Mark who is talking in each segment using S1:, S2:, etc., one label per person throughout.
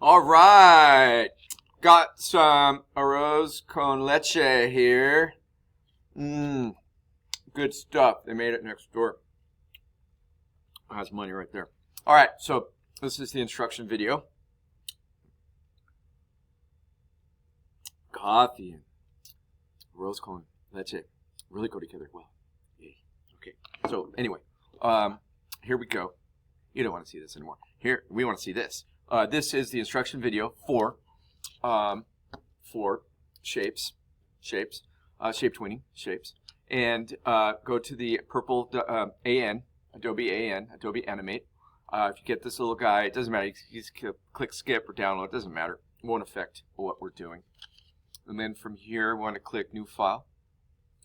S1: All right. Got some arroz con leche here. Good stuff. They made it next door. That's money right there. All right, so this is the instruction video. Coffee and arroz con leche really go together well. Yay. Okay, so anyway, here we go. You don't want to see this anymore. Here, we want to see this. This is the instruction video for shapes, shape tweening, shapes. And go to the purple Adobe Animate. If you get this little guy, it doesn't matter. You just click skip or download. It doesn't matter. It won't affect what we're doing. And then from here, we want to click New File.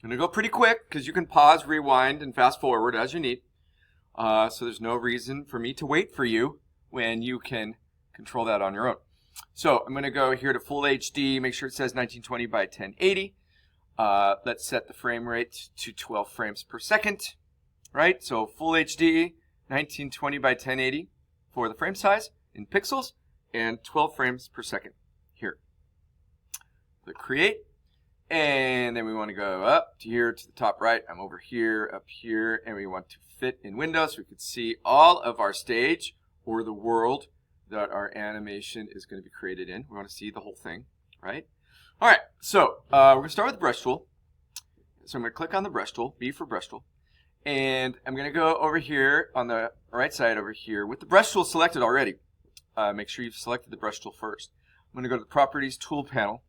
S1: I'm going to go pretty quick because you can pause, rewind, and fast forward as you need. So there's no reason for me to wait for you when you can control that on your own. So I'm going to go here to Full HD. Make sure it says 1920 by 1080. Let's set the frame rate to 12 frames per second. Right? So Full HD, 1920 by 1080 for the frame size in pixels, and 12 frames per second here. Click Create. And then we want to go up to here to the top right. I'm over here, up here, and we want to fit in windows so we can see all of our stage or the world that our animation is going to be created in. We want to see the whole thing, right? All right, so we're going to start with the brush tool. So I'm going to click on the brush tool, B for brush tool, and I'm going to go over here on the right side over here with the brush tool selected already. Make sure you've selected the brush tool first. I'm going to go to the Properties Tool panel,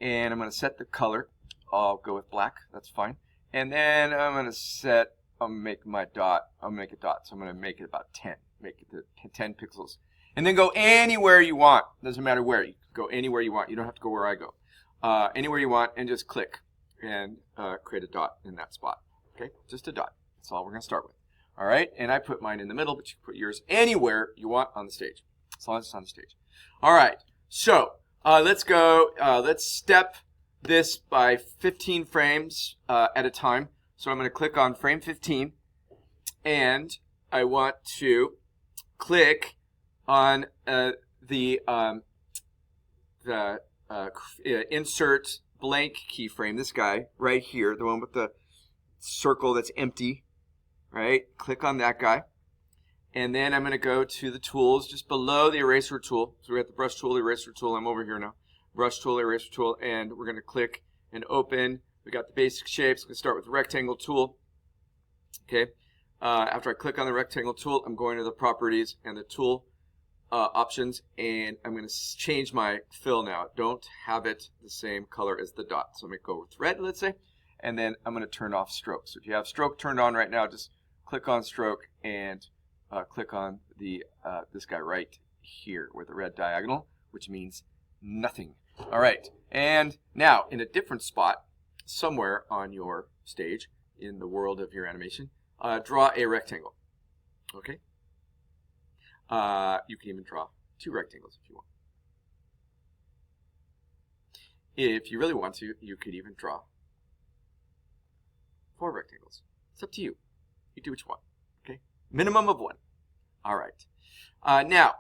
S1: and I'm going to set the color. I'll go with black. That's fine. And then I'm going to set. I'll make my dot. I'll make a dot. So I'm going to make it about 10. Make it to 10 pixels. And then go anywhere you want. Doesn't matter where. You can go anywhere you want. You don't have to go where I go. Anywhere you want, and just click and create a dot in that spot. Okay, just a dot. That's all we're going to start with. All right, and I put mine in the middle, but you can put yours anywhere you want on the stage, as long as it's on the stage. All right, so let's go. Let's step this by 15 frames at a time. So I'm going to click on frame 15, and I want to click on the insert blank keyframe, this guy right here, the one with the circle that's empty, right? Click on that guy. And then I'm going to go to the tools just below the eraser tool. So we have the brush tool, the eraser tool. I'm over here now. Brush tool, eraser tool, and we're going to click and open. We got the basic shapes. We're going to start with the rectangle tool. Okay. After I click on the rectangle tool, I'm going to the properties and the tool options, and I'm going to change my fill now. Don't have it the same color as the dot. So I'm going to go with red, let's say, and then I'm going to turn off stroke. So if you have stroke turned on right now, just click on stroke and click on the this guy right here with the red diagonal, which means nothing. All right, and now in a different spot, somewhere on your stage, in the world of your animation, draw a rectangle. Okay? You can even draw 2 rectangles if you want. If you really want to, you could even draw 4 rectangles. It's up to you. You do what you want. Okay? Minimum of 1. All right. Now,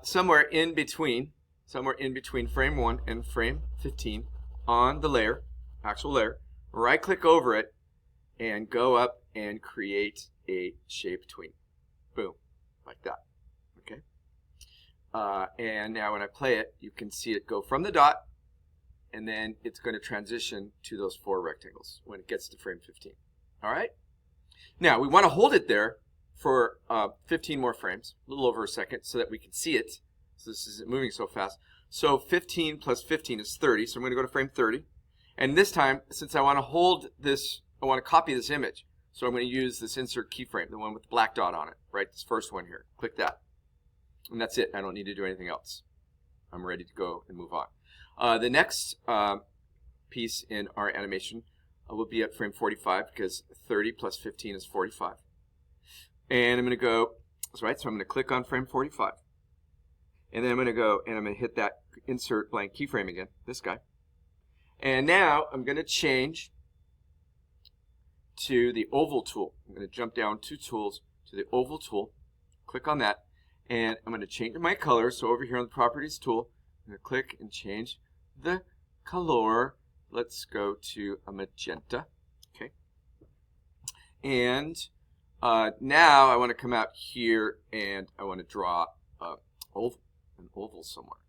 S1: somewhere in between frame 1 and frame 15 on the layer, actual layer, right-click over it and go up and create a shape tween. Boom. Like that. Okay. And now when I play it, you can see it go from the dot, and then it's going to transition to those 4 rectangles when it gets to frame 15. All right? Now, we want to hold it there for 15 more frames, a little over a second, so that we can see it. So this isn't moving so fast. So 15 plus 15 is 30, so I'm going to go to frame 30. And this time, since I want to hold this, I want to copy this image. So I'm going to use this insert keyframe, the one with the black dot on it, right? This first one here. Click that. And that's it. I don't need to do anything else. I'm ready to go and move on. The next piece in our animation will be at frame 45 because 30 plus 15 is 45. And I'm going to go, that's right, so I'm going to click on frame 45. And then I'm going to go and I'm going to hit that insert blank keyframe again, this guy. And now I'm going to change to the oval tool. I'm going to jump down 2 tools to the oval tool, click on that, And I'm going to change my color. So over here on the Properties tool, I'm going to click and change the color. Let's go to a magenta. Okay. And now I want to come out here and I want to draw an oval somewhere.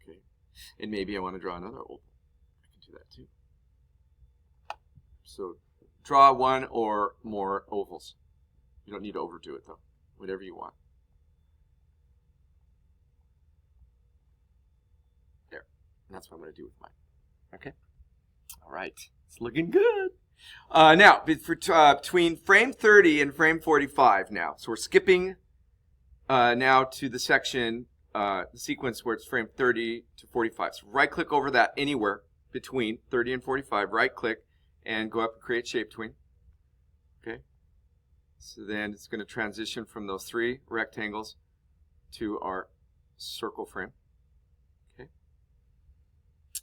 S1: Okay. And maybe I want to draw another oval. I can do that too. So draw one or more ovals. You don't need to overdo it though. Whatever you want. There. And that's what I'm going to do with mine. Okay. All right. It's looking good. Now, between frame 30 and frame 45 now. So we're skipping now to the section, the sequence where it's frame 30 to 45. So right-click over that anywhere between 30 and 45. Right-click and go up and create shape tween. Okay. So then it's going to transition from those 3 rectangles to our circle frame. Okay.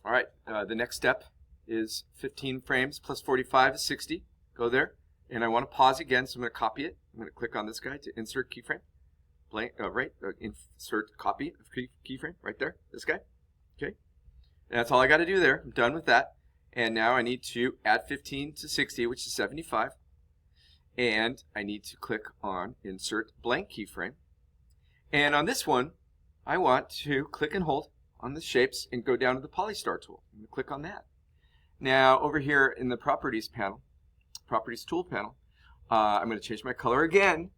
S1: All right. The next step is 15 frames plus 45 is 60. Go there. And I want to pause again, so I'm going to copy it. I'm going to click on this guy to insert keyframe. Insert copy of keyframe right there. This guy. Okay. And that's all I got to do there. I'm done with that. And now I need to add 15 to 60, which is 75. And I need to click on Insert Blank Keyframe. And on this one, I want to click and hold on the shapes and go down to the Polystar tool. I'm going to click on that. Now, over here in the Properties panel, Properties Tool panel, I'm going to change my color again.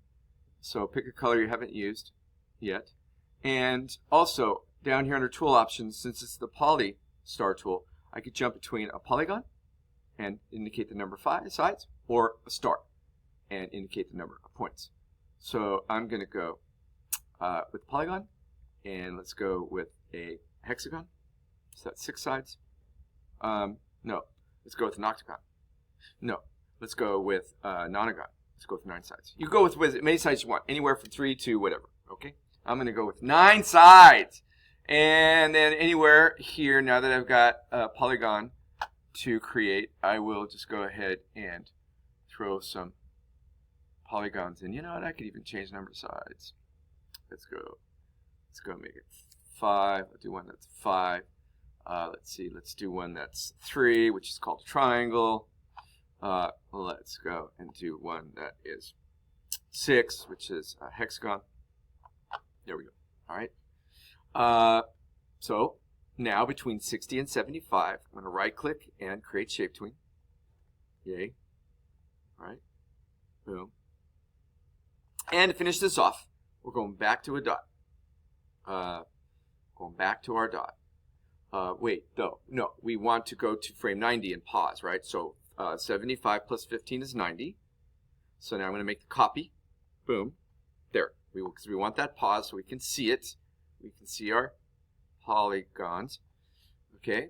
S1: So pick a color you haven't used yet. And also, down here under Tool Options, since it's the Polystar tool, I could jump between a polygon and indicate the number 5 sides, or a star and indicate the number of points. So I'm going to go with polygon, and let's go with a hexagon. So that's 6 sides. No, let's go with an octagon. No, let's go with nonagon. Let's go with 9 sides. You go with as many sides you want, anywhere from 3 to whatever. Okay, I'm going to go with 9 sides. And then anywhere here, now that I've got a polygon to create, I will just go ahead and throw some polygons in. You know what? I could even change the number of sides. Let's go make it 5. I'll do one that's 5. Let's see. Let's do one that's 3, which is called a triangle. Let's go and do one that is 6, which is a hexagon. There we go. All right. So now between 60 and 75, I'm going to right-click and create shape tween. Yay. All right. Boom. And to finish this off, we're going back to a dot. Going back to our dot. Wait, though. No, we want to go to frame 90 and pause, right? So 75 plus 15 is 90. So now I'm going to make the copy. Boom. There. Because we want that pause so we can see it. We can see our polygons. Okay.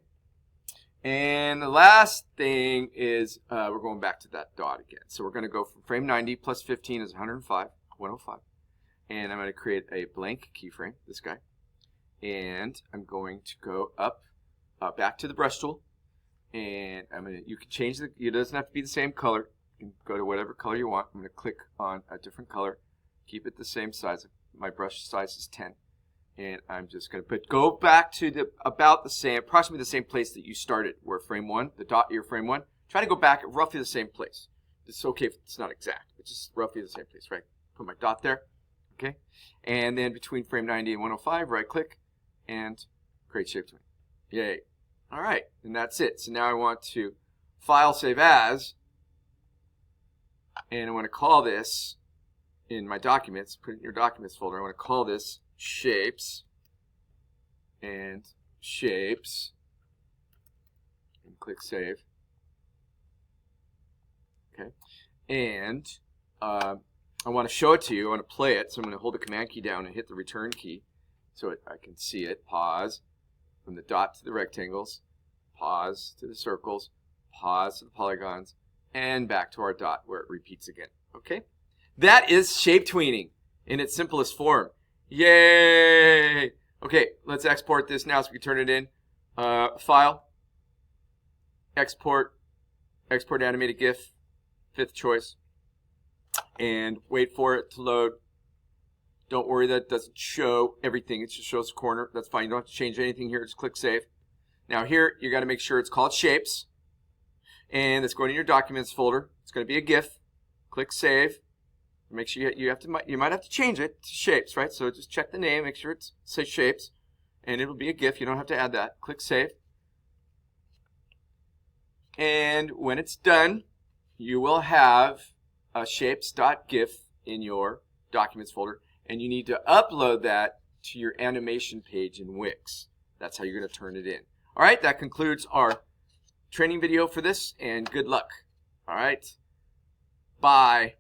S1: And the last thing is we're going back to that dot again. So we're going to go from frame 90 plus 15 is 105. And I'm going to create a blank keyframe, this guy. And I'm going to go up back to the brush tool. And you can change it doesn't have to be the same color. You can go to whatever color you want. I'm going to click on a different color. Keep it the same size. My brush size is 10. And I'm just going to go back to approximately the same place that you started, where frame 1, the dot your frame 1. Try to go back at roughly the same place. It's okay if it's not exact. It's just roughly the same place, right? Put my dot there. Okay. And then between frame 90 and 105, right click and create shape tween. Yay. All right. And that's it. So now I want to file, save as, and I want to call this in my documents, put it in your documents folder. I want to call this shapes and shapes, and click save. Okay. And I want to show it to you. I want to play it. So I'm going to hold the command key down and hit the return key so I can see it. Pause from the dot to the rectangles, pause to the circles, pause to the polygons, and back to our dot where it repeats again. Okay? That is shape tweening in its simplest form. Yay! Okay, let's export this now so we can turn it in. File, export animated GIF, 5th choice, and wait for it to load. Don't worry that it doesn't show everything. It just shows the corner. That's fine. You don't have to change anything here. Just click Save. Now here, you got to make sure it's called Shapes. And it's going in your Documents folder. It's going to be a GIF. Click Save. Make sure you might have to change it to Shapes, right? So just check the name. Make sure it says Shapes. And it'll be a GIF. You don't have to add that. Click Save. And when it's done, you will have a shapes.gif in your Documents folder. And you need to upload that to your animation page in Wix. That's how you're going to turn it in. All right, that concludes our training video for this, and good luck. All right, bye.